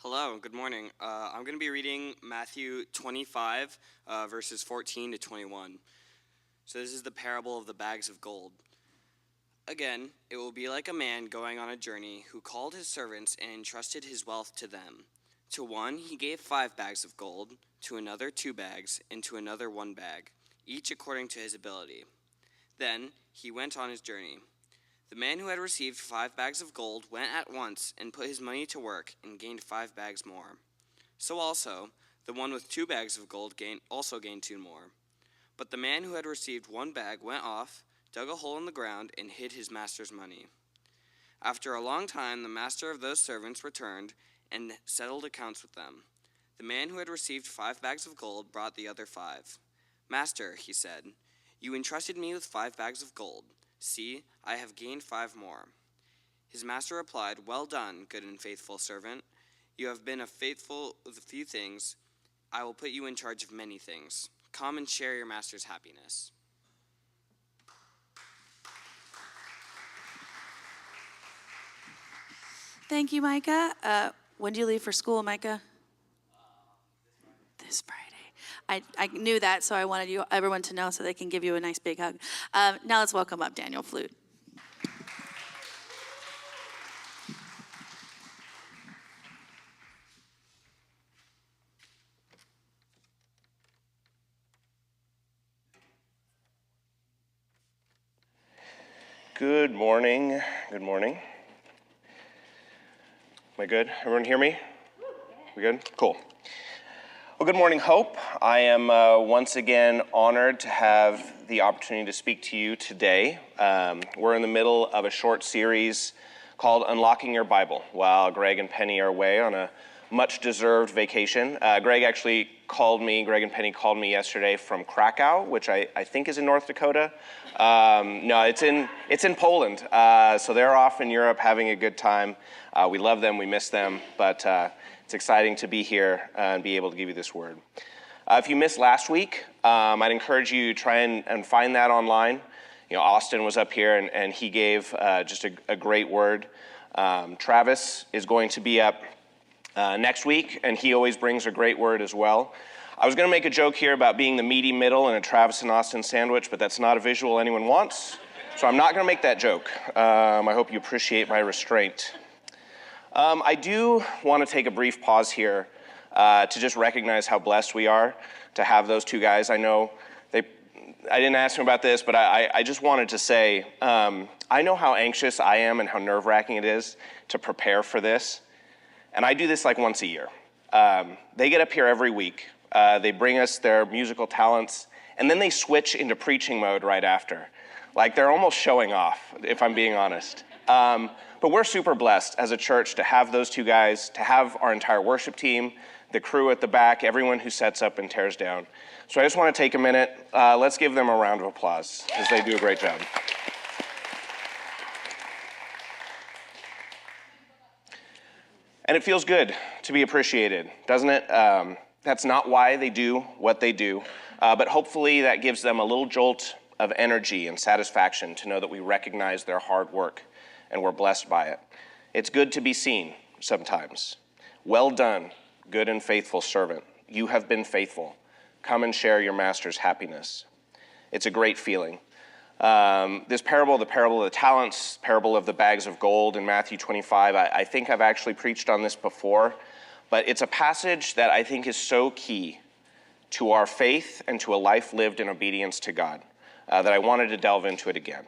Hello, good morning. I'm going to be reading Matthew 25, verses 14 to 21. So this is the parable of the bags of gold. Again, it will be like a man going on a journey who called his servants and entrusted his wealth to them. To one he gave 5 bags of gold, to another 2 bags, and to another 1 bag, each according to his ability. Then he went on his journey. The man who had received 5 bags of gold went at once and put his money to work and gained 5 bags more. So also, the one with 2 bags of gold also gained 2 more. But the man who had received 1 bag went off, dug a hole in the ground, and hid his master's money. After a long time, the master of those servants returned and settled accounts with them. The man who had received 5 bags of gold brought the other 5. "Master," he said, "you entrusted me with 5 bags of gold. See, I have gained 5 more." His master replied, "Well done, good and faithful servant. You have been faithful with a few things. I will put you in charge of many things. Come and share your master's happiness." Thank you, Micah. When do you leave for school, Micah? This Friday. I knew that, so I wanted everyone to know so they can give you a nice big hug. Now let's welcome up Daniel Flute. Good morning. Good morning. Am I good? Everyone hear me? We good? Cool. Well, good morning, Hope. I am once again honored to have the opportunity to speak to you today. We're in the middle of a short series called Unlocking Your Bible, while Greg and Penny are away on a much-deserved vacation. Greg and Penny called me yesterday from Krakow, which I think is in North Dakota. No, it's in Poland. So they're off in Europe having a good time. We love them, we miss them, but it's exciting to be here and be able to give you this word. If you missed last week, I'd encourage you to try and find that online. Austin was up here and he gave just a great word. Travis is going to be up next week, and he always brings a great word as well. I was going to make a joke here about being the meaty middle in a Travis and Austin sandwich, but that's not a visual anyone wants, so I'm not going to make that joke. I hope you appreciate my restraint. I do want to take a brief pause here to just recognize how blessed we are to have those two guys. I know I didn't ask them about this, but I just wanted to say, I know how anxious I am and how nerve-wracking it is to prepare for this. And I do this like once a year. They get up here every week. They bring us their musical talents, and then they switch into preaching mode right after. Like they're almost showing off, if I'm being honest. But we're super blessed as a church to have those two guys, to have our entire worship team, the crew at the back, everyone who sets up and tears down. So I just want to take a minute. Let's give them a round of applause, because they do a great job. And it feels good to be appreciated, doesn't it? That's not why they do what they do, but hopefully that gives them a little jolt of energy and satisfaction to know that we recognize their hard work and we're blessed by it. It's good to be seen sometimes. Well done, good and faithful servant. You have been faithful. Come and share your master's happiness. It's a great feeling. This parable, the parable of the talents, parable of the bags of gold in Matthew 25, I think I've actually preached on this before, but it's a passage that I think is so key to our faith and to a life lived in obedience to God that I wanted to delve into it again.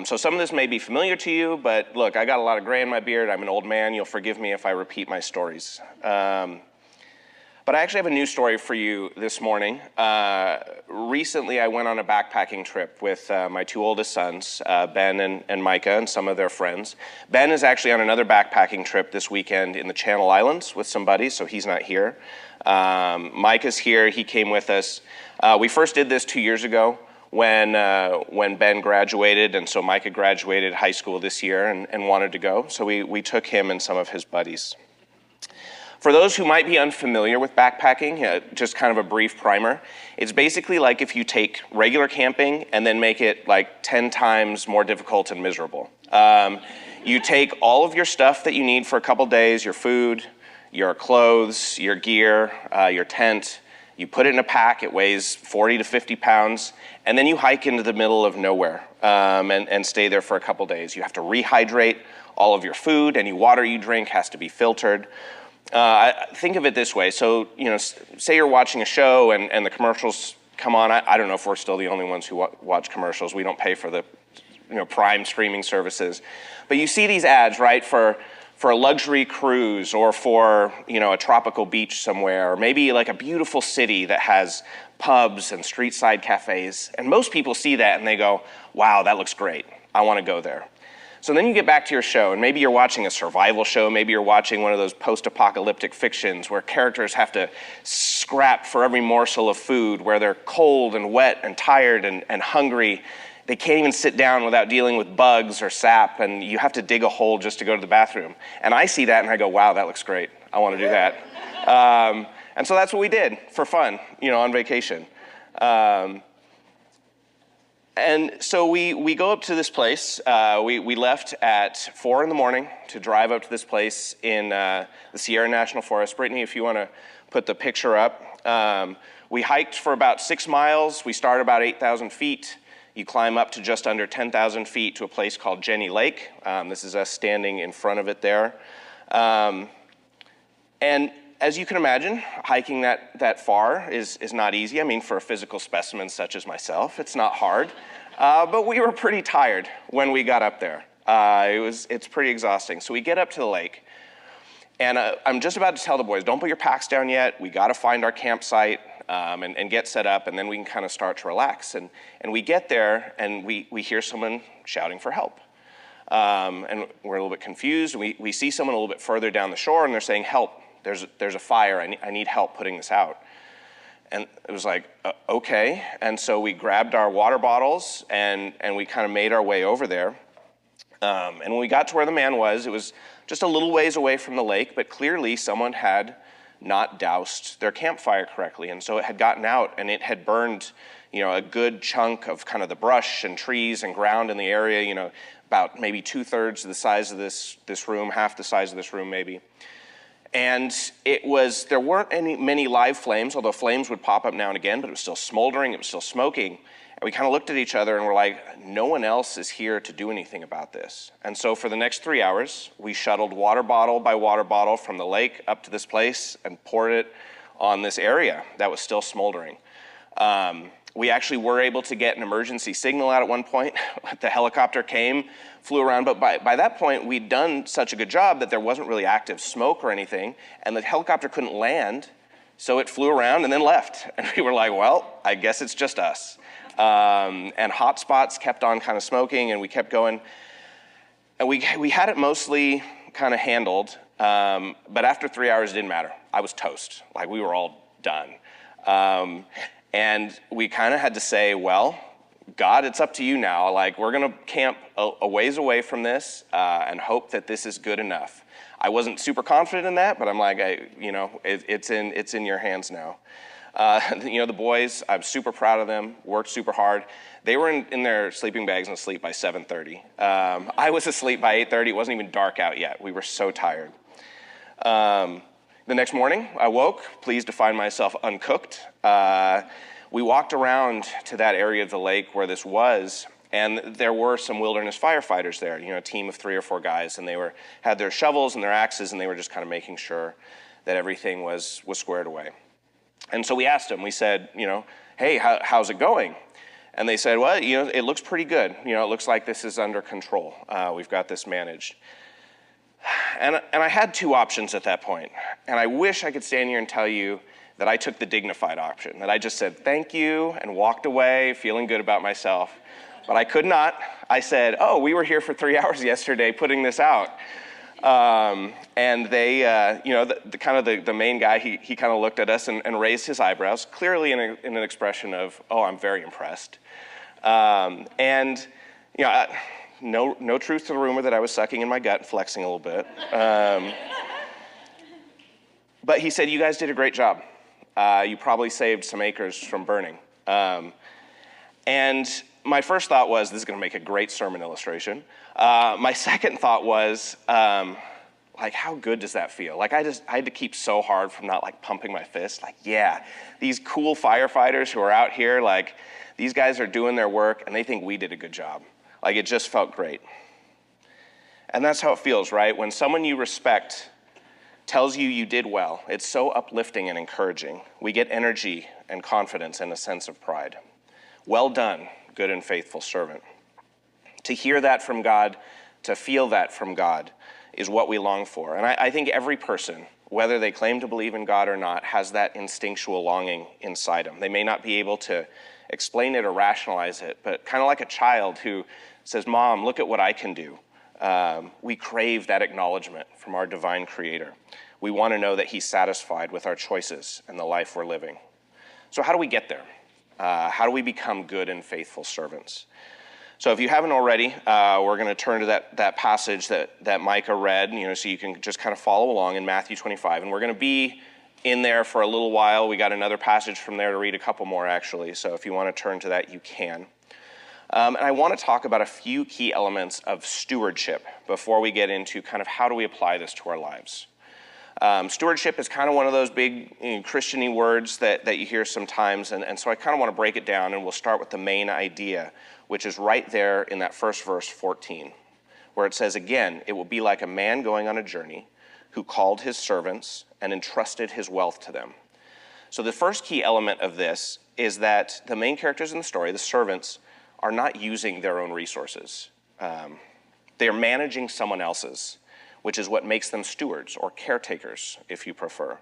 So some of this may be familiar to you, but look, I got a lot of gray in my beard. I'm an old man. You'll forgive me if I repeat my stories. But I actually have a new story for you this morning. Recently, I went on a backpacking trip with my 2 oldest sons, Ben and Micah, and some of their friends. Ben is actually on another backpacking trip this weekend in the Channel Islands with some buddies, so he's not here. Micah's here. He came with us. We first did this 2 years ago when Ben graduated, and so Micah graduated high school this year and wanted to go. So we took him and some of his buddies. For those who might be unfamiliar with backpacking, just kind of a brief primer, it's basically like if you take regular camping and then make it like 10 times more difficult and miserable. You take all of your stuff that you need for a couple days, your food, your clothes, your gear, your tent. You put it in a pack, it weighs 40 to 50 pounds, and then you hike into the middle of nowhere and stay there for a couple days. You have to rehydrate all of your food. Any water you drink has to be filtered. Think of it this way. So, say you're watching a show and the commercials come on. I don't know if we're still the only ones who watch commercials. We don't pay for the Prime streaming services. But you see these ads, right, for a luxury cruise or for, a tropical beach somewhere, or maybe like a beautiful city that has pubs and street side cafes. And most people see that and they go, wow, that looks great. I want to go there. So then you get back to your show, and maybe you're watching a survival show, maybe you're watching one of those post-apocalyptic fictions where characters have to scrap for every morsel of food, where they're cold and wet and tired and hungry. They can't even sit down without dealing with bugs or sap, and you have to dig a hole just to go to the bathroom. And I see that and I go, wow, that looks great. I want to do that. And so that's what we did for fun, on vacation. And so we go up to this place. We left at 4 a.m. to drive up to this place in the Sierra National Forest. Brittany, if you want to put the picture up. We hiked for about 6 miles. We start about 8,000 feet. You climb up to just under 10,000 feet to a place called Jenny Lake. This is us standing in front of it there. And as you can imagine, hiking that far is not easy. I mean, for a physical specimen such as myself, it's not hard. But we were pretty tired when we got up there. It's pretty exhausting. So we get up to the lake, and I'm just about to tell the boys, don't put your packs down yet. We got to find our campsite and get set up, and then we can kind of start to relax. And we get there, and we hear someone shouting for help. And we're a little bit confused. We see someone a little bit further down the shore, and they're saying, help. There's a fire. I need help putting this out. And it was like, okay. And so we grabbed our water bottles and we kind of made our way over there. And when we got to where the man was, it was just a little ways away from the lake, but clearly someone had not doused their campfire correctly. And so it had gotten out and it had burned, a good chunk of kind of the brush and trees and ground in the area, about maybe 2/3 of the size of this room, half the size of this room maybe. And there weren't many live flames, although flames would pop up now and again, but it was still smoldering, it was still smoking. And we kind of looked at each other and we're like, no one else is here to do anything about this. And so for the next 3 hours, we shuttled water bottle by water bottle from the lake up to this place and poured it on this area that was still smoldering. We actually were able to get an emergency signal out at one point. The helicopter came, flew around, but by that point, we'd done such a good job that there wasn't really active smoke or anything, and the helicopter couldn't land, so it flew around and then left. And we were like, well, I guess it's just us. And hot spots kept on kind of smoking, and we kept going. And we had it mostly kind of handled, but after 3 hours, it didn't matter. I was toast. Like, we were all done. And we kind of had to say, well, God, it's up to you now. Like, we're going to camp a ways away from this and hope that this is good enough. I wasn't super confident in that, but I'm like, it's in your hands now. The boys, I'm super proud of them, worked super hard. They were in their sleeping bags and asleep by 7:30. I was asleep by 8:30. It wasn't even dark out yet. We were so tired. The next morning, I woke, pleased to find myself uncooked. We walked around to that area of the lake where this was, and there were some wilderness firefighters there, a team of 3 or 4 guys, and they had their shovels and their axes, and they were just kind of making sure that everything was squared away. And so we asked them, we said, hey, how's it going? And they said, well, it looks pretty good. It looks like this is under control. We've got this managed. And I had 2 options at that point. And I wish I could stand here and tell you that I took the dignified option, that I just said thank you and walked away feeling good about myself. But I could not. I said, oh, we were here for 3 hours yesterday putting this out. And they, the main guy, he kind of looked at us and raised his eyebrows, clearly in an expression of, oh, I'm very impressed. No truth to the rumor that I was sucking in my gut, flexing a little bit. But he said, you guys did a great job. You probably saved some acres from burning. And my first thought was, this is going to make a great sermon illustration. My second thought was, Like, how good does that feel? Like, I had to keep so hard from not like pumping my fist. Like, yeah, these cool firefighters who are out here, like, these guys are doing their work and they think we did a good job. Like, it just felt great. And that's how it feels, right? When someone you respect tells you you did well, it's so uplifting and encouraging. We get energy and confidence and a sense of pride. Well done, good and faithful servant. To hear that from God, to feel that from God, is what we long for. And I think every person, whether they claim to believe in God or not, has that instinctual longing inside them. They may not be able to explain it or rationalize it, but kind of like a child who says, Mom, look at what I can do. We crave that acknowledgement from our divine creator. We want to know that he's satisfied with our choices and the life we're living. So how do we get there? How do we become good and faithful servants? So if you haven't already, we're going to turn to that passage that Micah read, so you can just kind of follow along in Matthew 25. And we're going to be in there for a little while. We got another passage from there to read, a couple more actually. So if you want to turn to that, you can. And I want to talk about a few key elements of stewardship before we get into kind of how do we apply this to our lives. Stewardship is kind of one of those big Christian-y words that you hear sometimes, and so I kind of want to break it down, and we'll start with the main idea, which is right there in that first verse, 14, where it says, again, it will be like a man going on a journey who called his servants and entrusted his wealth to them. So the first key element of this is that the main characters in the story, the servants, are not using their own resources. They're managing someone else's, which is what makes them stewards or caretakers, if you prefer.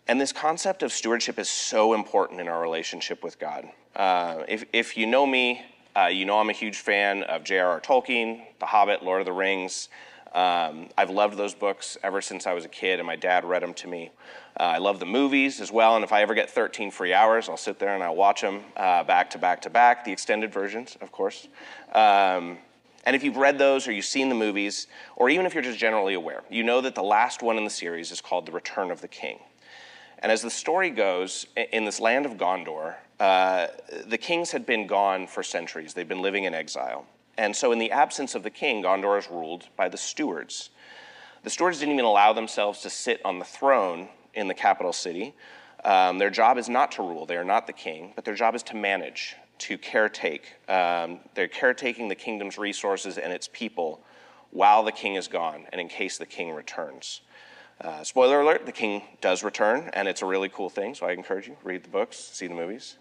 And this concept of stewardship is so important in our relationship with God. If you know me, you know I'm a huge fan of J.R.R. Tolkien, The Hobbit, Lord of the Rings. I've loved those books ever since I was a kid, and my dad read them to me. I love the movies as well, and if I ever get 13 free hours, I'll sit there and I'll watch them back to back to back, the extended versions, of course. And if you've read those or you've seen the movies, or even if you're just generally aware, you know that the last one in the series is called The Return of the King. And as the story goes, in this land of Gondor, the kings had been gone for centuries. They've been living in exile. And so in the absence of the king, Gondor is ruled by the stewards. The stewards didn't even allow themselves to sit on the throne in the capital city. Their job is not to rule. They are not the king, but their job is to manage, to caretake. They're caretaking the kingdom's resources and its people while the king is gone and in case the king returns. Spoiler alert, the king does return, and it's a really cool thing, so I encourage you, read the books, see the movies.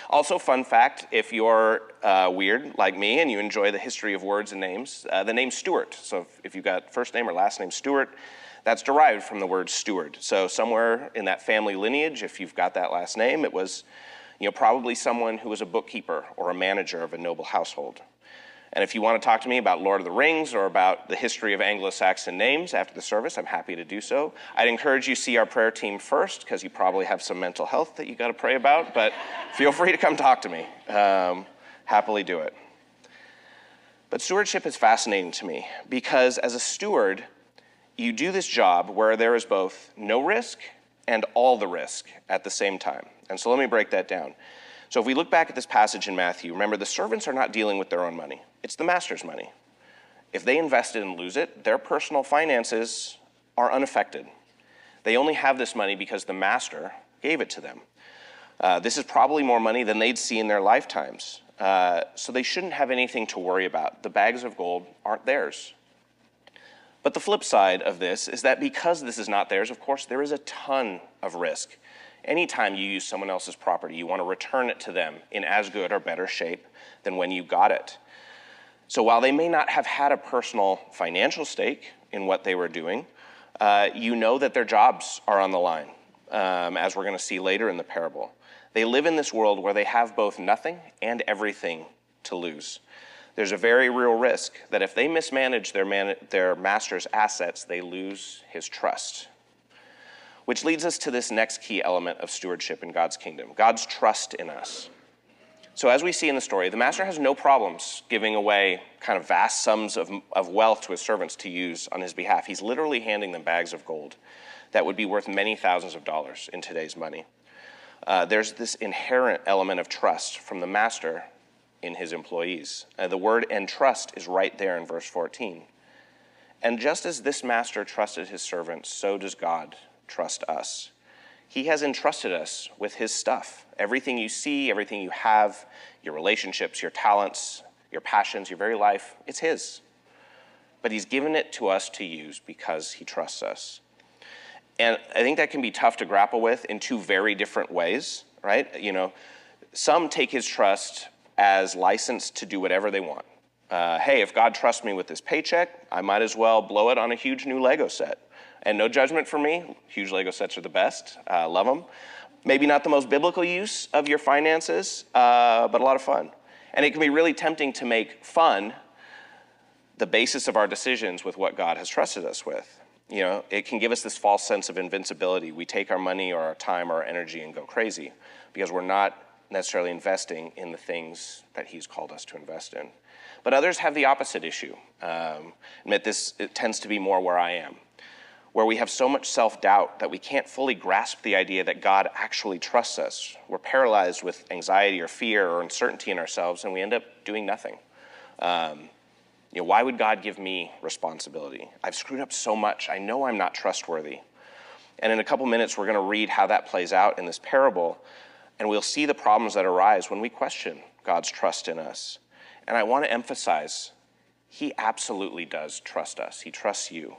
Also, fun fact, if you're weird like me and you enjoy the history of words and names, the name Stewart, so if you've got first name or last name Stewart, that's derived from the word steward. So somewhere in that family lineage, if you've got that last name, it was probably someone who was a bookkeeper or a manager of a noble household. And if you want to talk to me about Lord of the Rings or about the history of Anglo-Saxon names after the service, I'm happy to do so. I'd encourage you to see our prayer team first, because you probably have some mental health that you got to pray about, but feel free to come talk to me. Happily do it. But stewardship is fascinating to me, because as a steward, you do this job where there is both no risk and all the risk at the same time. And so let me break that down. So if we look back at this passage in Matthew, remember the servants are not dealing with their own money. It's the master's money. If they invest it and lose it, their personal finances are unaffected. They only have this money because the master gave it to them. This is probably more money than they'd see in their lifetimes. So they shouldn't have anything to worry about. The bags of gold aren't theirs. But the flip side of this is that because this is not theirs, of course, there is a ton of risk. Anytime you use someone else's property, you want to return it to them in as good or better shape than when you got it. So while they may not have had a personal financial stake in what they were doing, you know that their jobs are on the line, as we're going to see later in the parable. They live in this world where they have both nothing and everything to lose. There's a very real risk that if they mismanage their master's assets, they lose his trust. Which leads us to this next key element of stewardship in God's kingdom, God's trust in us. So as we see in the story, the master has no problems giving away kind of vast sums of wealth to his servants to use on his behalf. He's literally handing them bags of gold that would be worth many thousands of dollars in today's money. There's this inherent element of trust from the master in his employees. The word entrust is right there in verse 14. And just as this master trusted his servants, so does God trust us. He has entrusted us with his stuff. Everything you see, everything you have, your relationships, your talents, your passions, your very life, it's his. But he's given it to us to use because he trusts us. And I think that can be tough to grapple with in two very different ways, right? Some take his trust as license to do whatever they want. Hey, if God trusts me with this paycheck, I might as well blow it on a huge new Lego set. And no judgment from me, huge Lego sets are the best, love them. Maybe not the most biblical use of your finances, but a lot of fun. And it can be really tempting to make fun the basis of our decisions with what God has trusted us with. It can give us this false sense of invincibility. We take our money or our time or our energy and go crazy because we're not necessarily investing in the things that he's called us to invest in. But others have the opposite issue. It tends to be more where I am, where we have so much self-doubt that we can't fully grasp the idea that God actually trusts us. We're paralyzed with anxiety or fear or uncertainty in ourselves, and we end up doing nothing. Why would God give me responsibility? I've screwed up so much. I know I'm not trustworthy. And in a couple minutes, we're going to read how that plays out in this parable, and we'll see the problems that arise when we question God's trust in us. And I want to emphasize, he absolutely does trust us. He trusts you.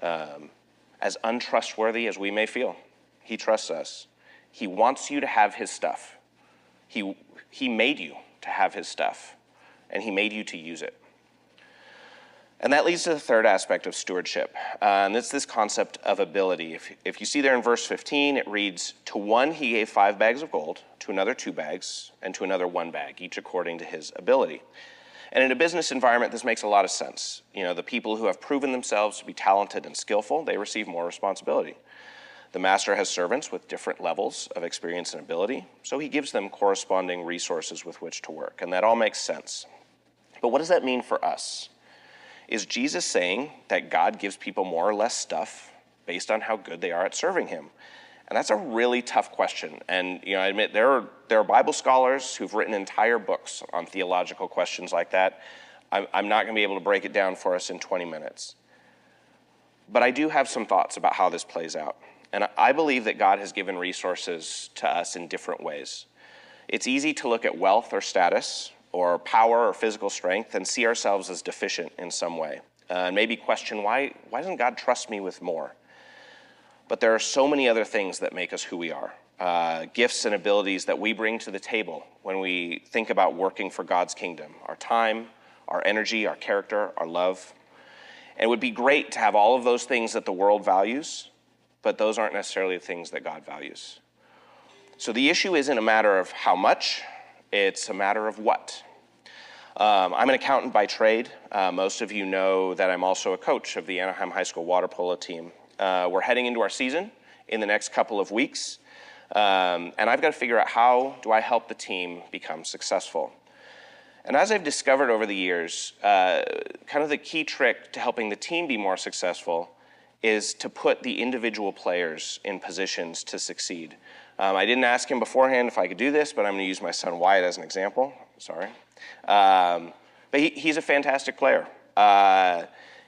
As untrustworthy as we may feel, he trusts us. He wants you to have his stuff. He made you to have his stuff, and he made you to use it. And that leads to the third aspect of stewardship, and it's this concept of ability. If you see there in verse 15, it reads, "To one he gave 5 bags of gold, to another 2 bags, and to another 1 bag, each according to his ability." And in a business environment, this makes a lot of sense. The people who have proven themselves to be talented and skillful, they receive more responsibility. The master has servants with different levels of experience and ability, so he gives them corresponding resources with which to work, and that all makes sense. But what does that mean for us? Is Jesus saying that God gives people more or less stuff based on how good they are at serving him? And that's a really tough question. And I admit there are Bible scholars who've written entire books on theological questions like that. I'm not going to be able to break it down for us in 20 minutes. But I do have some thoughts about how this plays out. And I believe that God has given resources to us in different ways. It's easy to look at wealth or status or power or physical strength and see ourselves as deficient in some way. And maybe question, why doesn't God trust me with more? But there are so many other things that make us who we are. Gifts and abilities that we bring to the table when we think about working for God's kingdom. Our time, our energy, our character, our love. And it would be great to have all of those things that the world values, but those aren't necessarily the things that God values. So the issue isn't a matter of how much, it's a matter of what. I'm an accountant by trade. Most of you know that I'm also a coach of the Anaheim High School water polo team. We're heading into our season in the next couple of weeks, and I've got to figure out how do I help the team become successful. And as I've discovered over the years, kind of the key trick to helping the team be more successful is to put the individual players in positions to succeed. I didn't ask him beforehand if I could do this, but I'm going to use my son Wyatt as an example. Sorry. But he's a fantastic player.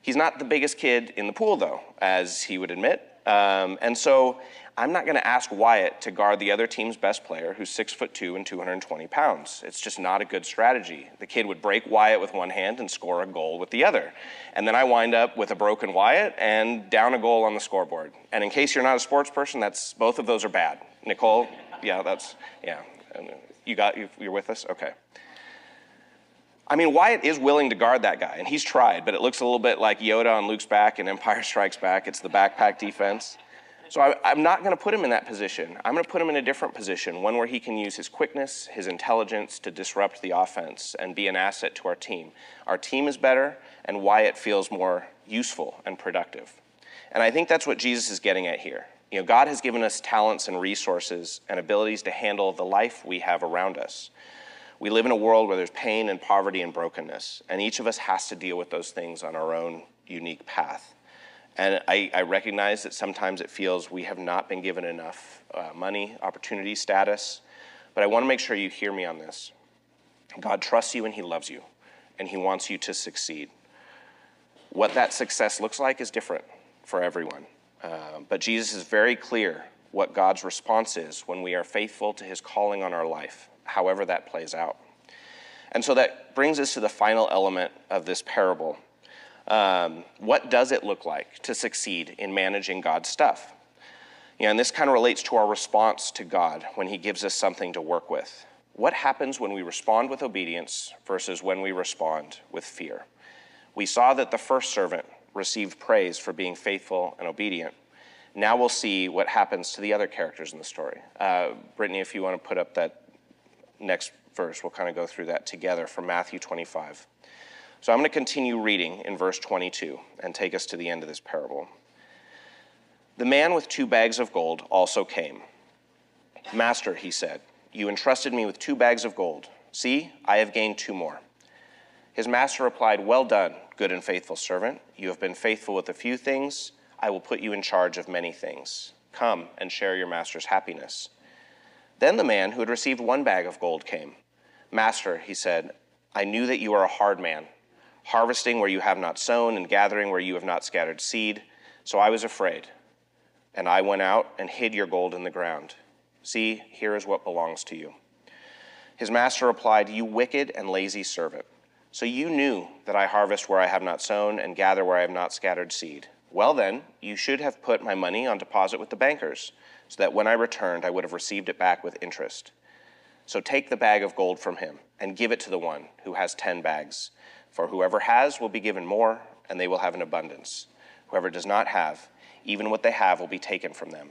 He's not the biggest kid in the pool, though, as he would admit. And so I'm not going to ask Wyatt to guard the other team's best player, who's 6'2" and 220 pounds. It's just not a good strategy. The kid would break Wyatt with one hand and score a goal with the other. And then I wind up with a broken Wyatt and down a goal on the scoreboard. And in case you're not a sports person, both of those are bad. Nicole, you're with us? Okay. I mean, Wyatt is willing to guard that guy, and he's tried, but it looks a little bit like Yoda on Luke's back in Empire Strikes Back. It's the backpack defense. So I'm not going to put him in that position. I'm going to put him in a different position, one where he can use his quickness, his intelligence to disrupt the offense and be an asset to our team. Our team is better, and Wyatt feels more useful and productive. And I think that's what Jesus is getting at here. God has given us talents and resources and abilities to handle the life we have around us. We live in a world where there's pain and poverty and brokenness, and each of us has to deal with those things on our own unique path. And I recognize that sometimes it feels we have not been given enough money, opportunity, status, but I want to make sure you hear me on this. God trusts you and he loves you, and he wants you to succeed. What that success looks like is different for everyone. But Jesus is very clear what God's response is when we are faithful to his calling on our life, however that plays out. And so that brings us to the final element of this parable. What does it look like to succeed in managing God's stuff? And this kind of relates to our response to God when he gives us something to work with. What happens when we respond with obedience versus when we respond with fear? We saw that the first servant received praise for being faithful and obedient. Now we'll see what happens to the other characters in the story. Brittany, if you want to put up that next verse, we'll kind of go through that together from Matthew 25. So I'm going to continue reading in verse 22 and take us to the end of this parable. The man with 2 bags of gold also came. Master, he said, you entrusted me with 2 bags of gold. See, I have gained 2 more. His master replied, well done, good and faithful servant. You have been faithful with a few things. I will put you in charge of many things. Come and share your master's happiness. Then the man who had received 1 bag of gold came. Master, he said, I knew that you are a hard man, harvesting where you have not sown and gathering where you have not scattered seed. So I was afraid, and I went out and hid your gold in the ground. See, here is what belongs to you. His master replied, you wicked and lazy servant. So you knew that I harvest where I have not sown and gather where I have not scattered seed. Well then, you should have put my money on deposit with the bankers, so that when I returned, I would have received it back with interest. So take the bag of gold from him and give it to the one who has 10 bags. For whoever has will be given more, and they will have an abundance. Whoever does not have, even what they have will be taken from them.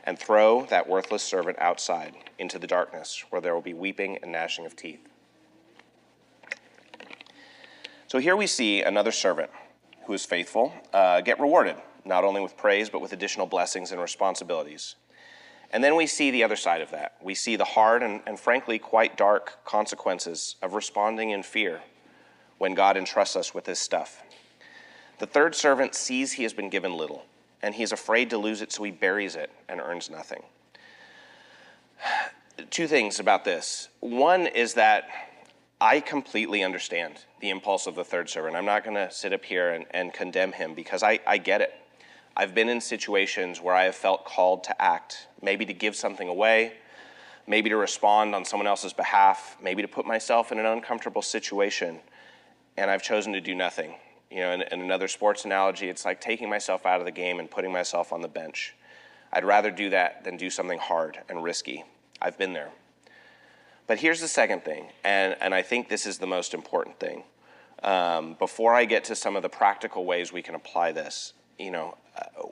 And throw that worthless servant outside into the darkness, where there will be weeping and gnashing of teeth. So here we see another servant who is faithful get rewarded, not only with praise, but with additional blessings and responsibilities. And then we see the other side of that. We see the hard and frankly quite dark consequences of responding in fear when God entrusts us with his stuff. The third servant sees he has been given little, and he is afraid to lose it, so he buries it and earns nothing. 2 things about this. One is that I completely understand the impulse of the third servant. I'm not going to sit up here and condemn him because I get it. I've been in situations where I have felt called to act, maybe to give something away, maybe to respond on someone else's behalf, maybe to put myself in an uncomfortable situation, and I've chosen to do nothing. In another sports analogy, it's like taking myself out of the game and putting myself on the bench. I'd rather do that than do something hard and risky. I've been there. But here's the second thing, and I think this is the most important thing. Before I get to some of the practical ways we can apply this,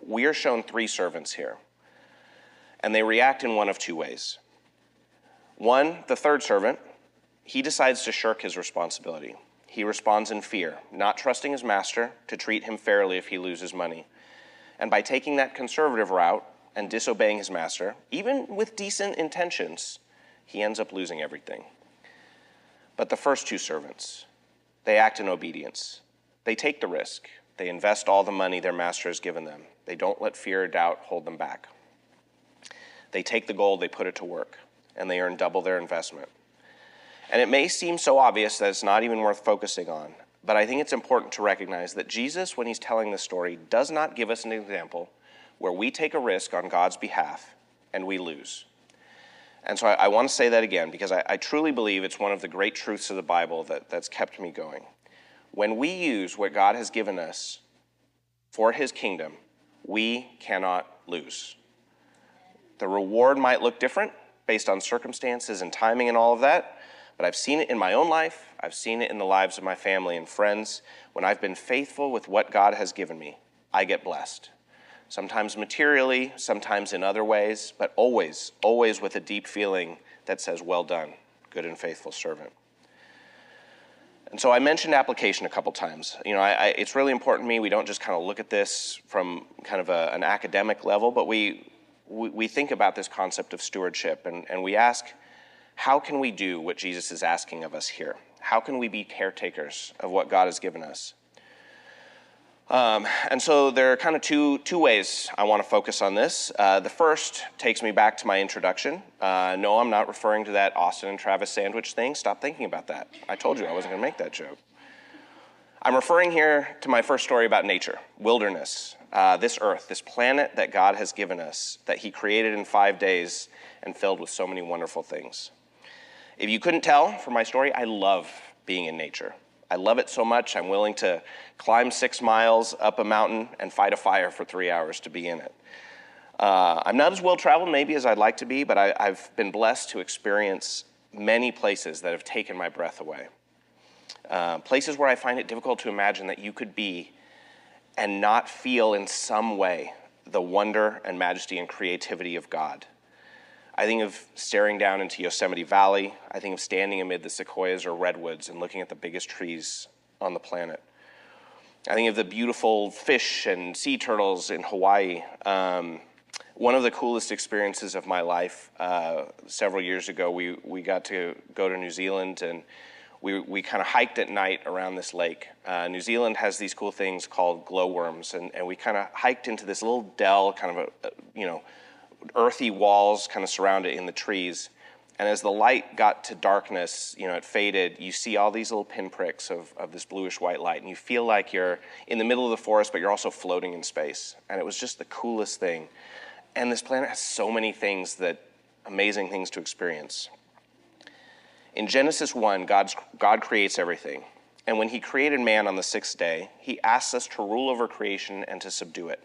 we are shown 3 servants here, and they react in one of 2 ways. One, the third servant, he decides to shirk his responsibility. He responds in fear, not trusting his master to treat him fairly if he loses money. And by taking that conservative route and disobeying his master, even with decent intentions, he ends up losing everything. But the first 2 servants, they act in obedience. They take the risk. They invest all the money their master has given them. They don't let fear or doubt hold them back. They take the gold, they put it to work, and they earn double their investment. And it may seem so obvious that it's not even worth focusing on, but I think it's important to recognize that Jesus, when he's telling this story, does not give us an example where we take a risk on God's behalf and we lose. And so I want to say that again, because I truly believe it's one of the great truths of the Bible that's kept me going. When we use what God has given us for his kingdom, we cannot lose. The reward might look different based on circumstances and timing and all of that, but I've seen it in my own life. I've seen it in the lives of my family and friends. When I've been faithful with what God has given me, I get blessed. Sometimes materially, sometimes in other ways, but always with a deep feeling that says, well done, good and faithful servant. And so I mentioned application a couple times. It's really important to me we don't just kind of look at this from kind of an academic level, but we think about this concept of stewardship, and we ask, how can we do what Jesus is asking of us here? How can we be caretakers of what God has given us? And so there are kind of two ways I want to focus on this. The first takes me back to my introduction. No, I'm not referring to that Austin and Travis sandwich thing. Stop thinking about that. I told you I wasn't going to make that joke. I'm referring here to my first story about nature, wilderness, this earth, this planet that God has given us, that he created in 5 days and filled with so many wonderful things. If you couldn't tell from my story, I love being in nature. I love it so much, I'm willing to climb 6 miles up a mountain and fight a fire for 3 hours to be in it. I'm not as well-traveled maybe as I'd like to be, but I've been blessed to experience many places that have taken my breath away. Places where I find it difficult to imagine that you could be and not feel in some way the wonder and majesty and creativity of God. I think of staring down into Yosemite Valley. I think of standing amid the sequoias or redwoods and looking at the biggest trees on the planet. I think of the beautiful fish and sea turtles in Hawaii. One of the coolest experiences of my life, several years ago, we got to go to New Zealand, and we kind of hiked at night around this lake. New Zealand has these cool things called glowworms, and we kind of hiked into this little dell, kind of earthy walls kind of surround it in the trees. And as the light got to darkness, it faded, you see all these little pinpricks of this bluish white light, and you feel like you're in the middle of the forest, but you're also floating in space. And it was just the coolest thing. And this planet has so many things amazing things to experience. In Genesis 1, God creates everything. And when he created man on the 6th day, he asks us to rule over creation and to subdue it.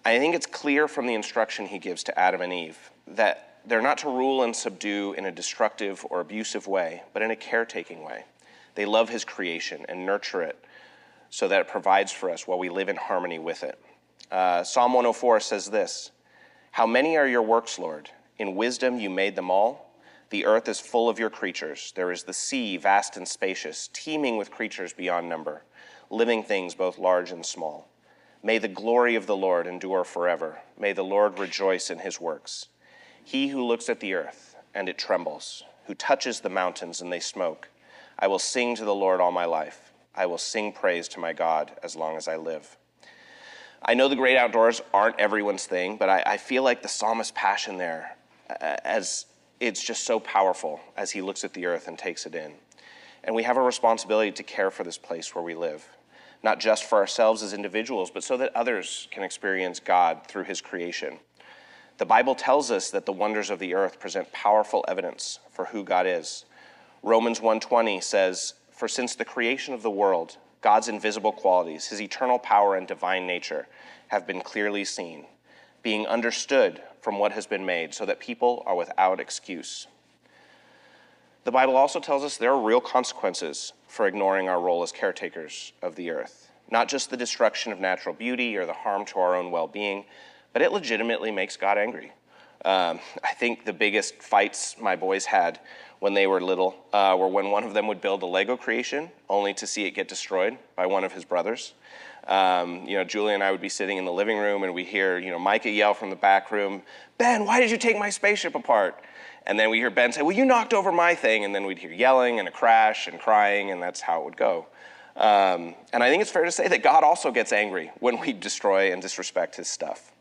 I think it's clear from the instruction he gives to Adam and Eve that they're not to rule and subdue in a destructive or abusive way, but in a caretaking way. They love his creation and nurture it so that it provides for us while we live in harmony with it. Psalm 104 says this, "How many are your works, Lord? In wisdom you made them all. The earth is full of your creatures. There is the sea, vast and spacious, teeming with creatures beyond number, living things both large and small. May the glory of the Lord endure forever. May the Lord rejoice in his works. He who looks at the earth, and it trembles, who touches the mountains, and they smoke. I will sing to the Lord all my life. I will sing praise to my God as long as I live." I know the great outdoors aren't everyone's thing, but I feel like the psalmist's passion there, as it's just so powerful as he looks at the earth and takes it in. And we have a responsibility to care for this place where we live, not just for ourselves as individuals, but so that others can experience God through his creation. The Bible tells us that the wonders of the earth present powerful evidence for who God is. Romans 1:20 says, "For since the creation of the world, God's invisible qualities, his eternal power and divine nature, have been clearly seen, being understood from what has been made, so that people are without excuse." The Bible also tells us there are real consequences for ignoring our role as caretakers of the earth. Not just the destruction of natural beauty or the harm to our own well-being, but it legitimately makes God angry. I think the biggest fights my boys had when they were little were when one of them would build a Lego creation only to see it get destroyed by one of his brothers. Julie and I would be sitting in the living room, and we hear, Micah yell from the back room, "Ben, why did you take my spaceship apart?" And then we hear Ben say, "Well, you knocked over my thing." And then we'd hear yelling and a crash and crying, and that's how it would go. And I think it's fair to say that God also gets angry when we destroy and disrespect his stuff.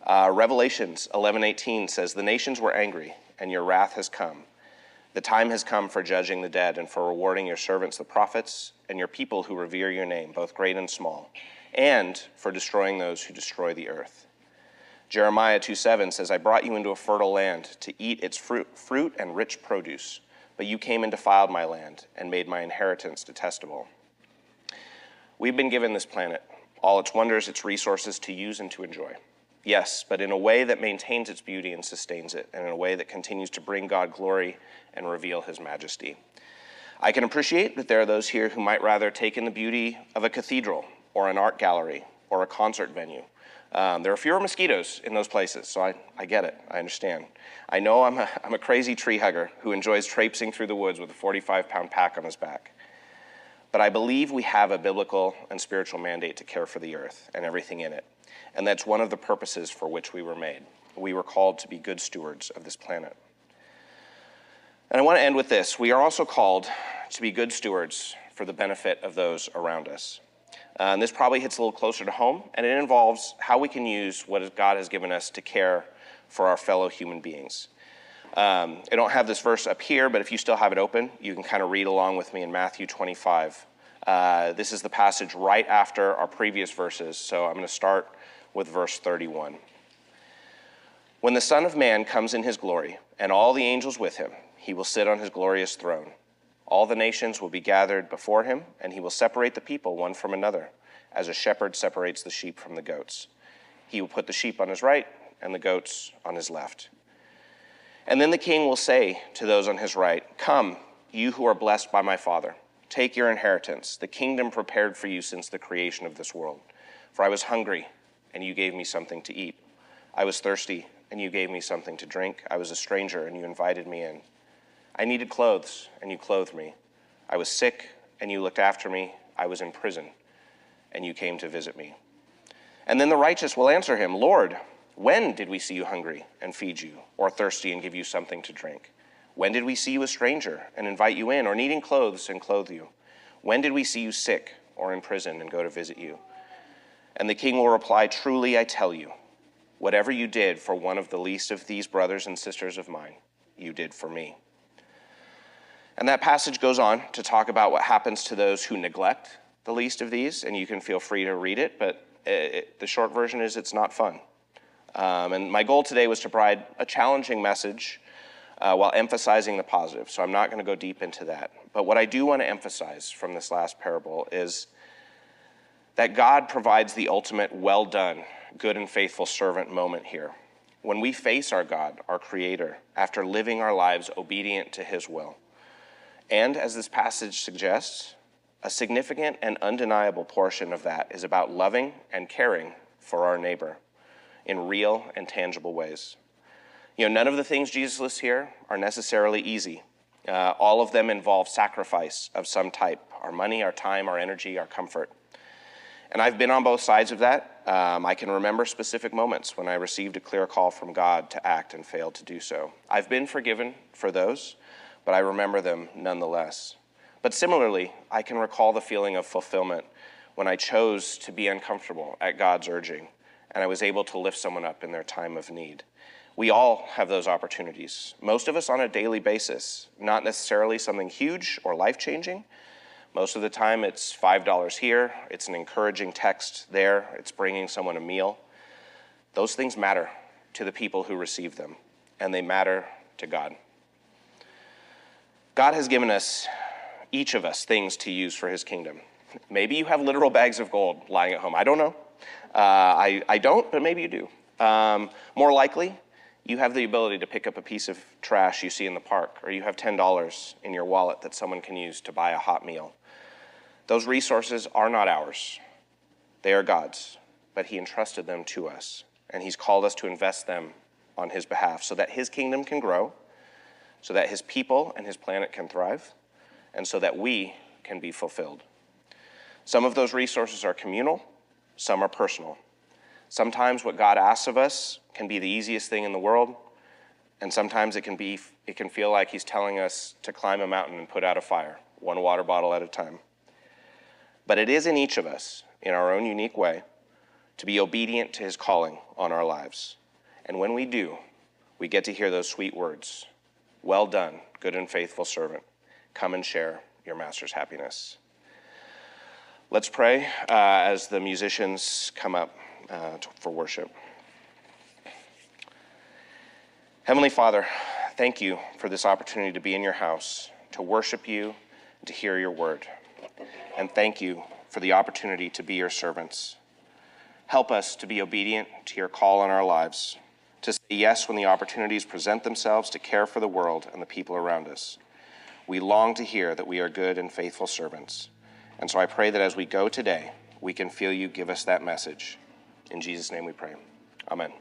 Revelations 11:18 says, "The nations were angry, and your wrath has come. The time has come for judging the dead and for rewarding your servants, the prophets, and your people who revere your name, both great and small, and for destroying those who destroy the earth." Jeremiah 2:7 says, "I brought you into a fertile land to eat its fruit and rich produce, but you came and defiled my land and made my inheritance detestable." We've been given this planet, all its wonders, its resources to use and to enjoy. Yes, but in a way that maintains its beauty and sustains it, and in a way that continues to bring God glory and reveal his majesty. I can appreciate that there are those here who might rather take in the beauty of a cathedral or an art gallery or a concert venue. There are fewer mosquitoes in those places, so I get it. I understand. I know I'm a crazy tree hugger who enjoys traipsing through the woods with a 45-pound pack on his back. But I believe we have a biblical and spiritual mandate to care for the earth and everything in it. And that's one of the purposes for which we were made. We were called to be good stewards of this planet. And I want to end with this. We are also called to be good stewards for the benefit of those around us. And this probably hits a little closer to home, and it involves how we can use what God has given us to care for our fellow human beings. I don't have this verse up here, but if you still have it open, you can kind of read along with me in Matthew 25. This is the passage right after our previous verses, so I'm going to start with verse 31. When the Son of Man comes in his glory, and all the angels with him, he will sit on his glorious throne. All the nations will be gathered before him, and he will separate the people one from another, as a shepherd separates the sheep from the goats. He will put the sheep on his right and the goats on his left. And then the king will say to those on his right, "Come, you who are blessed by my Father, take your inheritance, the kingdom prepared for you since the creation of this world. For I was hungry, and you gave me something to eat. I was thirsty, and you gave me something to drink. I was a stranger, and you invited me in. I needed clothes, and you clothed me. I was sick, and you looked after me. I was in prison, and you came to visit me." And then the righteous will answer him, "Lord, when did we see you hungry and feed you, or thirsty and give you something to drink? When did we see you a stranger and invite you in, or needing clothes and clothe you? When did we see you sick or in prison and go to visit you?" And the king will reply, "Truly I tell you, whatever you did for one of the least of these brothers and sisters of mine, you did for me." And that passage goes on to talk about what happens to those who neglect the least of these, and you can feel free to read it, but the short version is it's not fun. And my goal today was to provide a challenging message while emphasizing the positive, so I'm not going to go deep into that. But what I do want to emphasize from this last parable is that God provides the ultimate well done, good and faithful servant moment here. When we face our God, our Creator, after living our lives obedient to his will. And as this passage suggests, a significant and undeniable portion of that is about loving and caring for our neighbor in real and tangible ways. None of the things Jesus lists here are necessarily easy. All of them involve sacrifice of some type, our money, our time, our energy, our comfort. And I've been on both sides of that. I can remember specific moments when I received a clear call from God to act and failed to do so. I've been forgiven for those, but I remember them nonetheless. But similarly, I can recall the feeling of fulfillment when I chose to be uncomfortable at God's urging, and I was able to lift someone up in their time of need. We all have those opportunities, most of us on a daily basis, not necessarily something huge or life-changing. Most of the time it's $5 here, it's an encouraging text there, it's bringing someone a meal. Those things matter to the people who receive them, and they matter to God. God has given us, each of us, things to use for his kingdom. Maybe you have literal bags of gold lying at home. I don't know. I don't, but maybe you do. More likely, you have the ability to pick up a piece of trash you see in the park, or you have $10 in your wallet that someone can use to buy a hot meal. Those resources are not ours. They are God's, but he entrusted them to us, and he's called us to invest them on his behalf so that his kingdom can grow, so that his people and his planet can thrive, and so that we can be fulfilled. Some of those resources are communal, some are personal. Sometimes what God asks of us can be the easiest thing in the world, and sometimes it can feel like he's telling us to climb a mountain and put out a fire, one water bottle at a time. But it is in each of us, in our own unique way, to be obedient to his calling on our lives. And when we do, we get to hear those sweet words, "Well done, good and faithful servant. Come and share your master's happiness." Let's pray as the musicians come up for worship. Heavenly Father, thank you for this opportunity to be in your house, to worship you, and to hear your word. And thank you for the opportunity to be your servants. Help us to be obedient to your call on our lives, to say yes when the opportunities present themselves to care for the world and the people around us. We long to hear that we are good and faithful servants. And so I pray that as we go today, we can feel you give us that message. In Jesus' name we pray. Amen.